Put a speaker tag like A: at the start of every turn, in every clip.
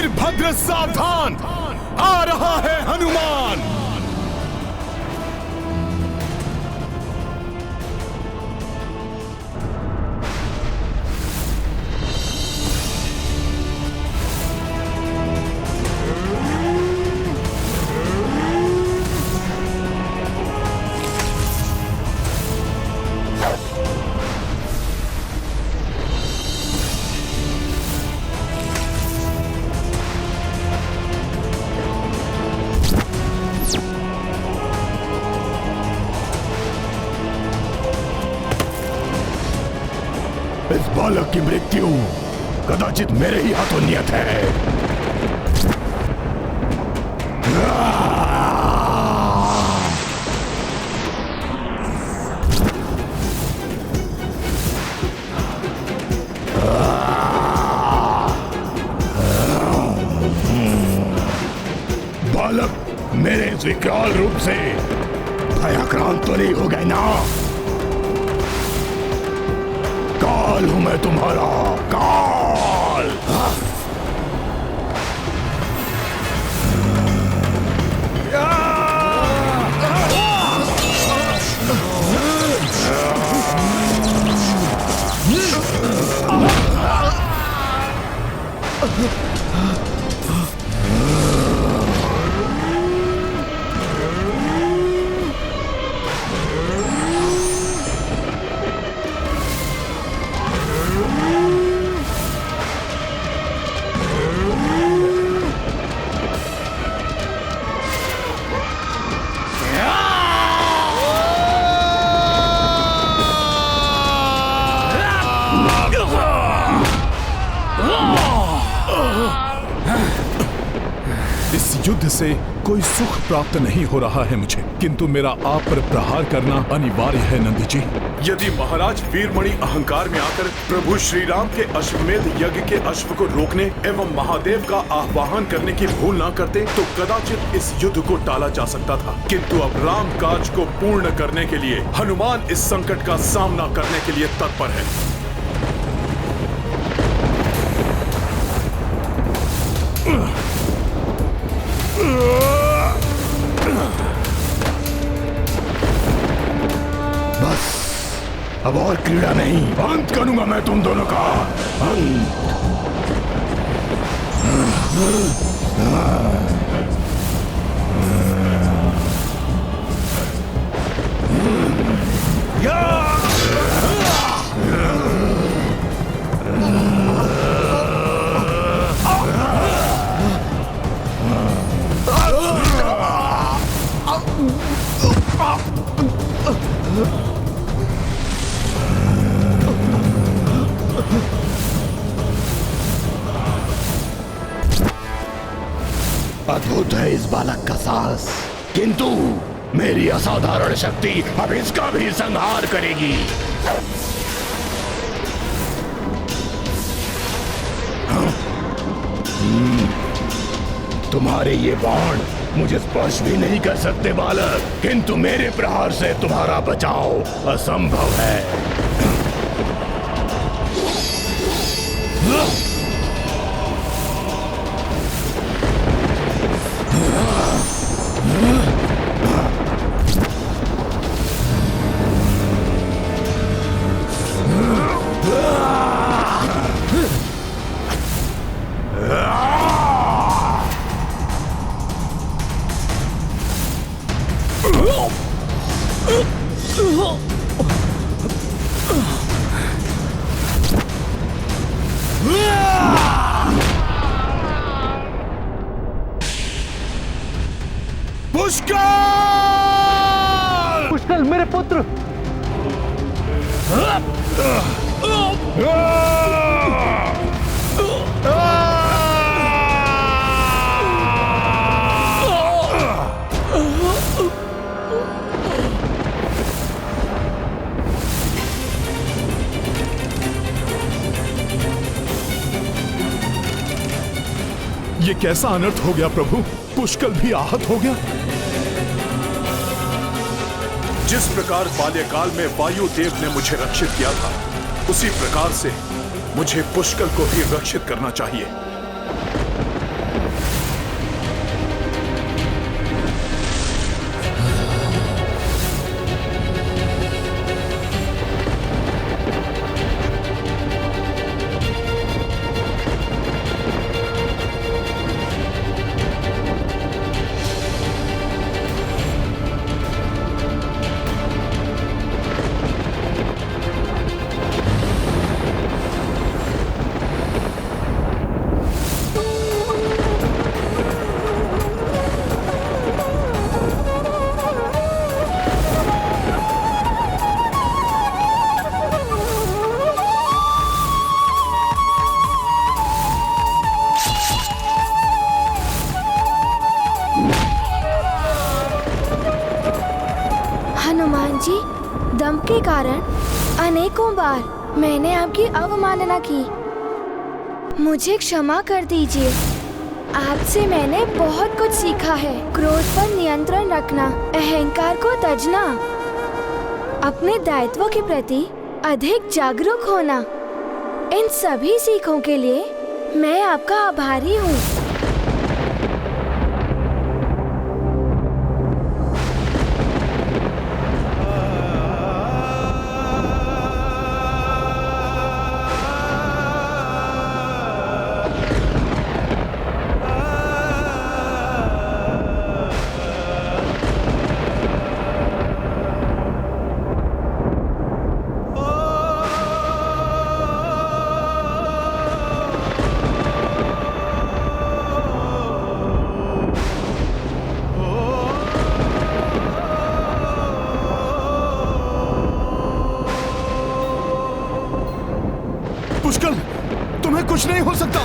A: वीरभद्र सावधान, आ रहा है हनुमान।
B: इस बालक की मृत्यु कदाचित मेरे ही हाथों नियत है। बालक मेरे इस विकराल रूप से भयाक्रांत तो नहीं हो गए ना? काल हूं मैं तुम्हारा, काल।
A: इस युद्ध से कोई सुख प्राप्त नहीं हो रहा है मुझे, किंतु मेरा आप पर प्रहार करना अनिवार्य है नंदी जी।
C: यदि महाराज वीरमणि अहंकार में आकर प्रभु श्री राम के अश्वमेध यज्ञ के अश्व को रोकने एवं महादेव का आह्वान करने की भूल न करते तो कदाचित इस युद्ध को टाला जा सकता था, किंतु अब राम काज को पूर्ण करने के लिए हनुमान इस संकट का सामना करने के लिए तत्पर है।
B: बस अब और क्रीड़ा नहीं, अंत करूंगा मैं तुम दोनों का अंत। अद्भुत है इस बालक का साहस, किंतु मेरी असाधारण शक्ति अब इसका भी संहार करेगी। तुम्हारे ये बाण मुझे स्पर्श भी नहीं कर सकते बालक, किंतु मेरे प्रहार से तुम्हारा बचाव असंभव है।
A: पुष्कर!
D: पुष्कर मेरे पुत्र!
A: ये कैसा अनर्थ हो गया प्रभु? पुष्कर भी आहत हो गया।
C: जिस प्रकार बाल्यकाल में वायु देव ने मुझे रक्षित किया था, उसी प्रकार से मुझे पुष्कर को भी रक्षित करना चाहिए।
D: के कारण अनेकों बार मैंने आपकी अवमानना की। मुझे क्षमा कर दीजिए। आपसे मैंने बहुत कुछ सीखा है। क्रोध पर नियंत्रण रखना, अहंकार को तजना, अपने दायित्वों के प्रति अधिक जागरूक होना। इन सभी सीखों के लिए मैं आपका आभारी हूँ।
A: पुष्कल, तुम्हें कुछ नहीं हो सकता।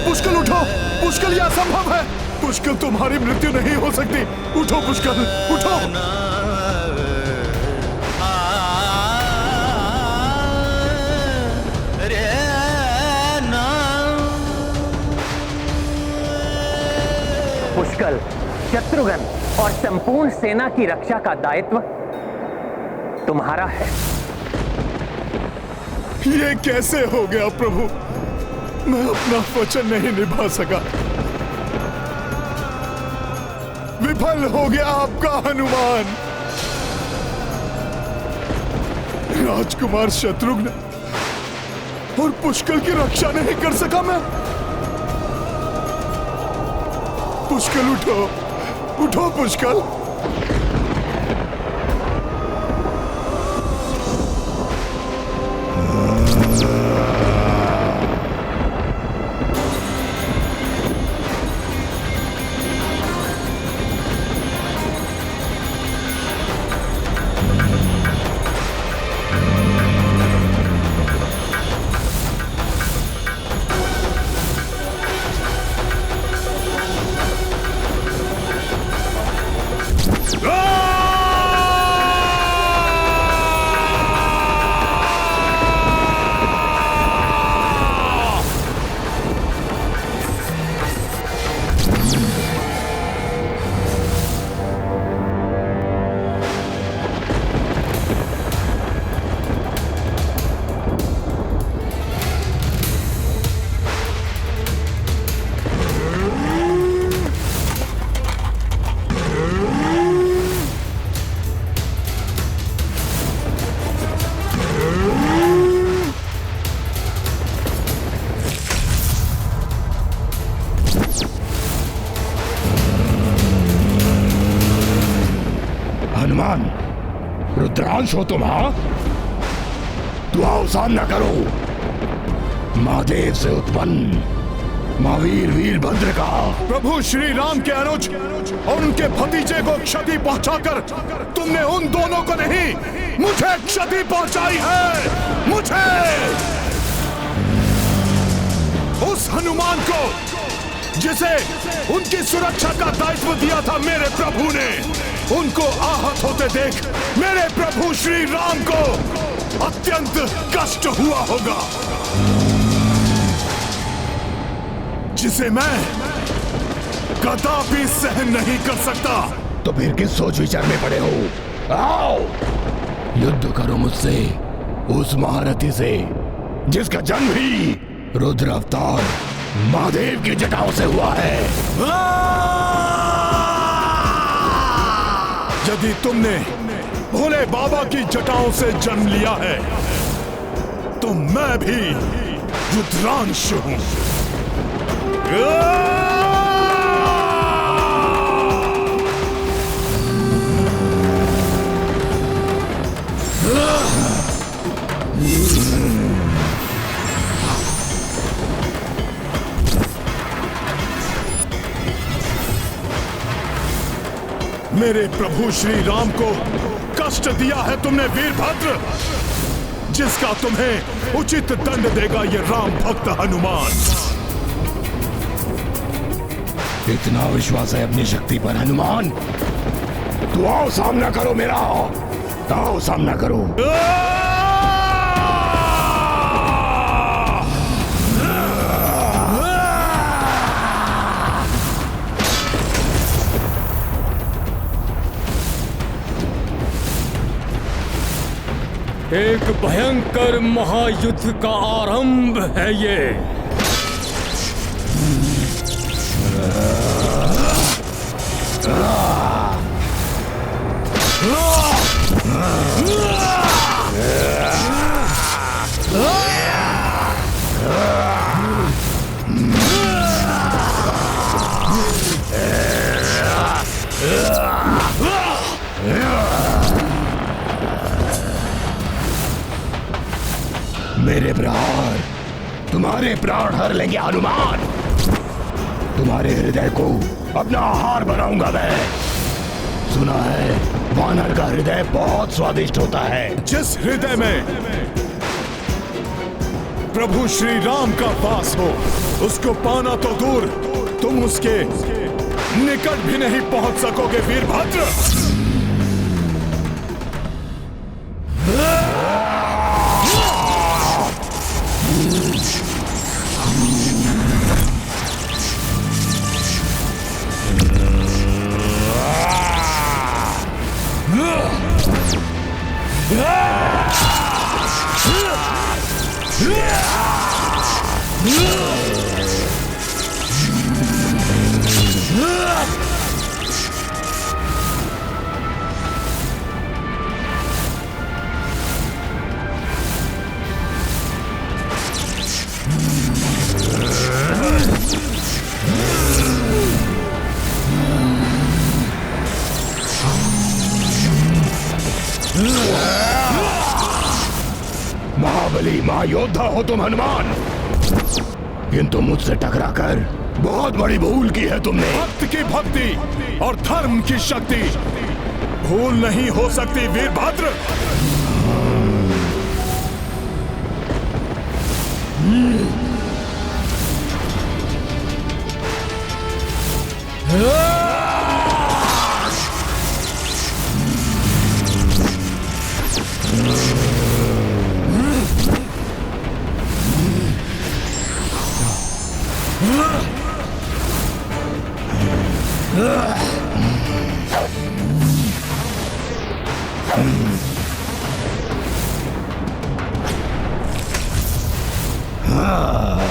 A: पुष्कल उठो। पुष्कल, यह असंभव है। पुष्कल, तुम्हारी मृत्यु नहीं हो सकती। उठो पुष्कल, उठो।
E: पुष्कल, शत्रुघ्न और संपूर्ण सेना की रक्षा का दायित्व तुम्हारा है।
A: ये कैसे हो गया प्रभु? मैं अपना वचन नहीं निभा सका। विफल हो गया आपका हनुमान। राजकुमार शत्रुघ्न और पुष्कल की रक्षा नहीं कर सका मैं। पुष्कल, उठो, उठो पुष्कल।
B: हनुमान, रुद्रांश हो तुम? हाँ, तो आओ सामना करो महादेव से उत्पन्न महावीर वीरभद्र का।
A: प्रभु श्री राम के अनुज और उनके भतीजे को क्षति पहुंचाकर तुमने उन दोनों को नहीं, मुझे क्षति पहुंचाई है। मुझे, उस हनुमान को जिसे उनकी सुरक्षा का दायित्व दिया था मेरे प्रभु ने, उनको आहत होते देख मेरे प्रभु श्री राम को अत्यंत कष्ट हुआ होगा, जिसे मैं कदापि सहन नहीं कर सकता।
B: तो फिर किस सोच विचार में पड़े हो? आओ युद्ध करो मुझसे, उस महारथी से जिसका जन्म ही रुद्र अवतार महादेव की जटाओं से हुआ है।
A: यदि तुमने भोले बाबा की जटाओं से जन्म लिया है तो मैं भी रुद्रांश हूं। मेरे प्रभु श्री राम को कष्ट दिया है तुमने वीरभद्र, जिसका तुम्हें उचित दंड देगा ये राम भक्त हनुमान।
B: इतना विश्वास है अपनी शक्ति पर हनुमान? तो आओ सामना करो मेरा। आओ सामना करो।
F: एक भयंकर महायुद्ध का आरंभ है ये।
B: मेरे प्रहार तुम्हारे प्राण हर लेंगे हनुमान। तुम्हारे हृदय को अपना आहार बनाऊंगा मैं। सुना है वानर का हृदय बहुत स्वादिष्ट होता है।
A: जिस हृदय में प्रभु श्री राम का वास हो, उसको पाना तो दूर, तुम उसके निकट भी नहीं पहुंच सकोगे वीरभद्र।
B: महाबली महायोद्धा हो तुम हनुमान, किंतु मुझसे टकराकर बहुत बड़ी भूल की है तुमने।
A: भक्त की भक्ति और धर्म की शक्ति भूल नहीं हो सकती वीरभद्र।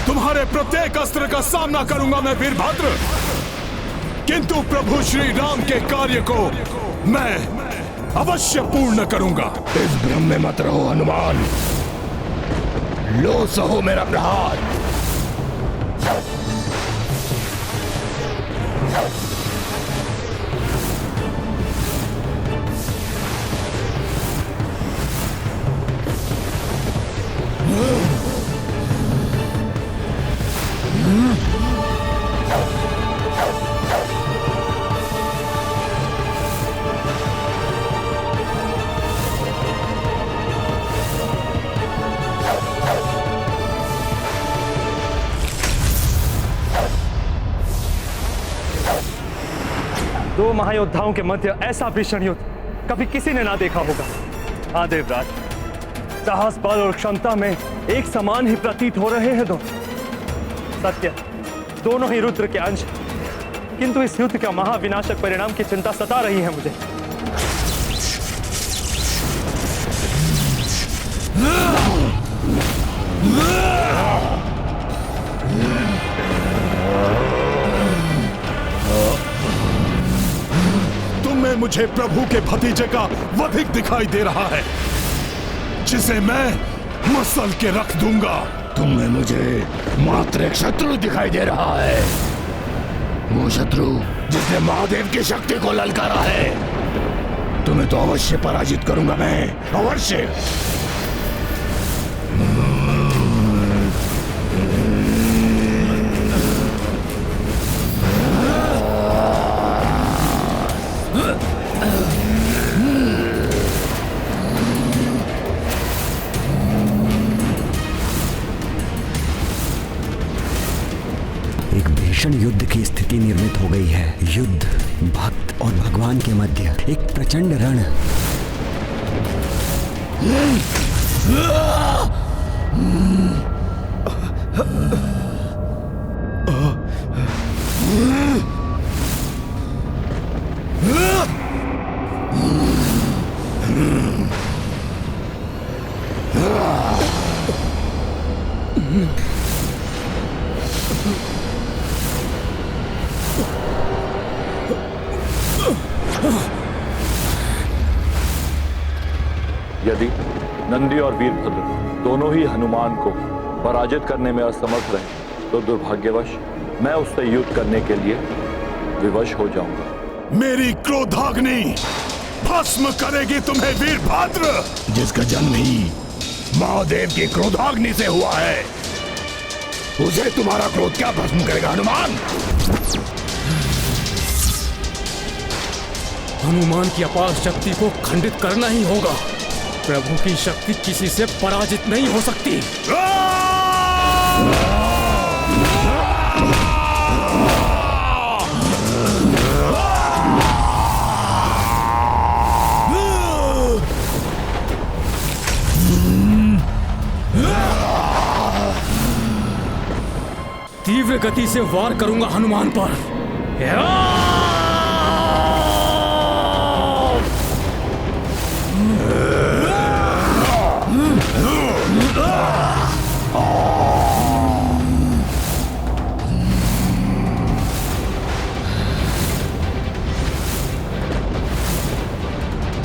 A: तुम्हारे प्रत्येक अस्त्र का सामना करूंगा मैं वीरभद्र, किंतु प्रभु श्री राम के कार्य को मैं अवश्य पूर्ण करूंगा।
B: इस भ्रम में मत रहो हनुमान, लो सहो मेरा प्रहार।
G: दो महायोद्धाओं के मध्य ऐसा भीषण युद्ध कभी किसी ने ना देखा होगा। हाँ देवराज, साहस, बल और क्षमता में एक समान ही प्रतीत हो रहे हैं दोनों। सत्य, दोनों ही रुद्र के अंश, किंतु इस युद्ध का महाविनाशक परिणाम की चिंता सता रही है मुझे।
A: तुम्हें मुझे प्रभु के भतीजे का वधिक दिखाई दे रहा है, जिसे मैं मसल के रख दूंगा।
B: तुम्हें मुझे मात्र एक शत्रु दिखाई दे रहा है, वो शत्रु जिसने महादेव की शक्ति को ललकारा है। तुम्हें तो अवश्य पराजित करूंगा मैं, अवश्य।
H: एक भीषण युद्ध की स्थिति निर्मित हो गई है। युद्ध, भक्त और भगवान के मध्य एक प्रचंड रण।
I: यदि नंदी और वीरभद्र दोनों ही हनुमान को पराजित करने में असमर्थ रहे तो दुर्भाग्यवश मैं उससे युद्ध करने के लिए विवश हो जाऊंगा।
A: मेरी क्रोधाग्नि भस्म करेगी तुम्हें वीरभद्र,
B: जिसका जन्म ही महादेव की क्रोधाग्नि से हुआ है, उसे तुम्हारा क्रोध क्या भस्म करेगा हनुमान?
F: हनुमान की अपार शक्ति को खंडित करना ही होगा। प्रभु की शक्ति किसी से पराजित नहीं हो सकती। तीव्र गति से वार करूंगा हनुमान पर।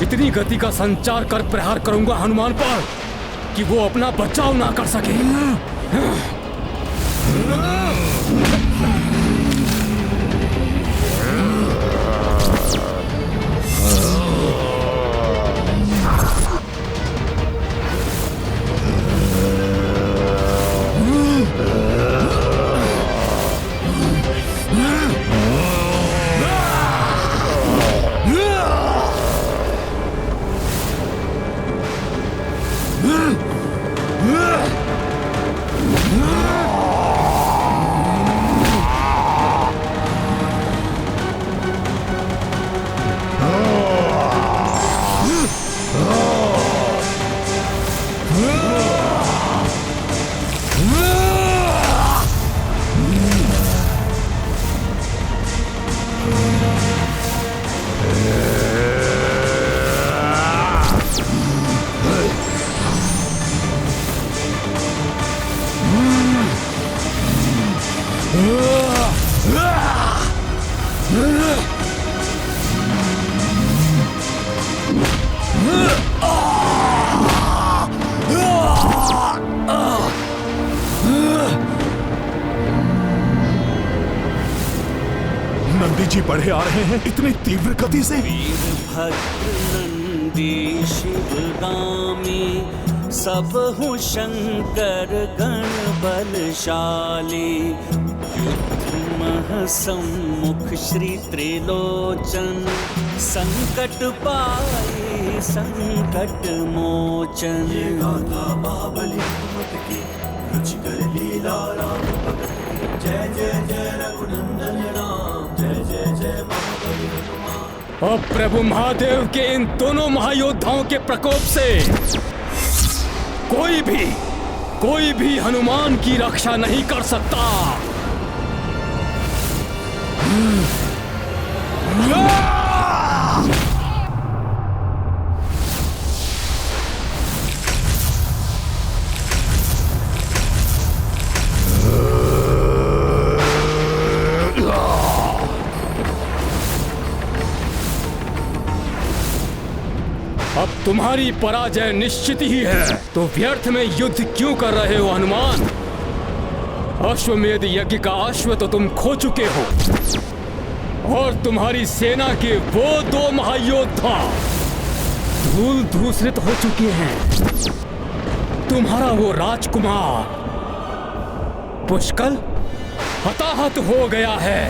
F: इतनी गति का संचार कर प्रहार करूंगा हनुमान पर कि वो अपना बचाव ना कर सके।
A: नंदी जी बढ़े आ रहे हैं इतनी तीव्र गति से।
J: वीरभद्र नंदी शिवगामी सबहु शंकर गण बलशाली। युद्ध मह सम्मुख श्री त्रिलोचन संकट पाए संकट मोचन।
K: महाबली की रुचिकर लीला राम भगत की। जय जय जय रघुनंदन राम, जय जय जय महाबली हनुमान।
F: अब प्रभु महादेव के इन दोनों महायोद्धाओं के प्रकोप से कोई भी हनुमान की रक्षा नहीं कर सकता। अब तुम्हारी पराजय निश्चित ही है, तो व्यर्थ में युद्ध क्यों कर रहे हो हनुमान? अश्वमेध यज्ञ का अश्व तो तुम खो चुके हो और तुम्हारी सेना के वो दो महायोद्धा धूल धूसरित हो चुके हैं। तुम्हारा वो राजकुमार पुष्कल हताहत हो गया है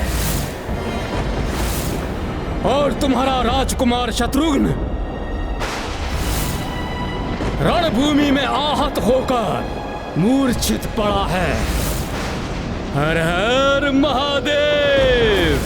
F: और तुम्हारा राजकुमार शत्रुघ्न रणभूमि में आहत होकर मूर्छित पड़ा है। हर हर महादेव।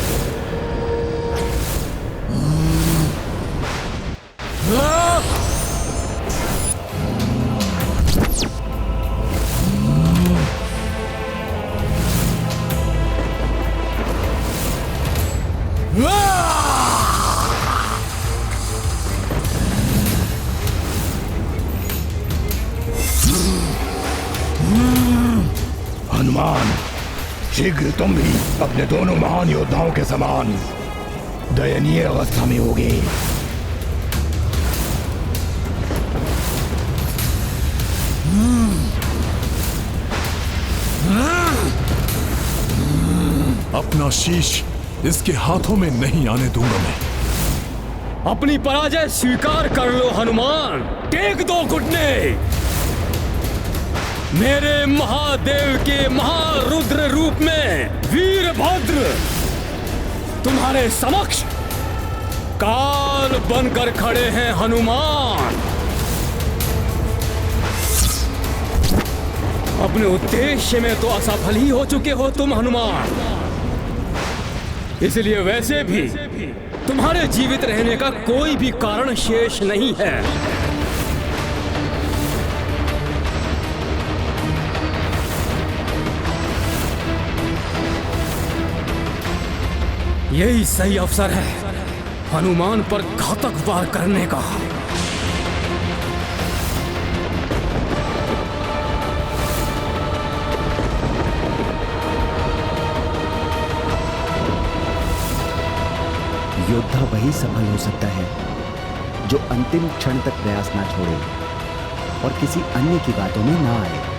B: हनुमान, शीघ्र तुम भी अपने दोनों महान योद्धाओं के समान दयनीय अवस्था में होगे।
A: अपना शीश इसके हाथों में नहीं आने दूंगा मैं।
F: अपनी पराजय स्वीकार कर लो हनुमान, टेक दो घुटने। मेरे महादेव के महारुद्र रूप में वीरभद्र तुम्हारे समक्ष काल बनकर खड़े हैं हनुमान। अपने उद्देश्य में तो असफल ही हो चुके हो तुम हनुमान, इसलिए वैसे भी तुम्हारे जीवित रहने का कोई भी कारण शेष नहीं है। यही सही अवसर है हनुमान पर घातक वार करने का।
H: योद्धा वही सफल हो सकता है जो अंतिम क्षण तक प्रयास ना छोड़े और किसी अन्य की बातों में ना आए।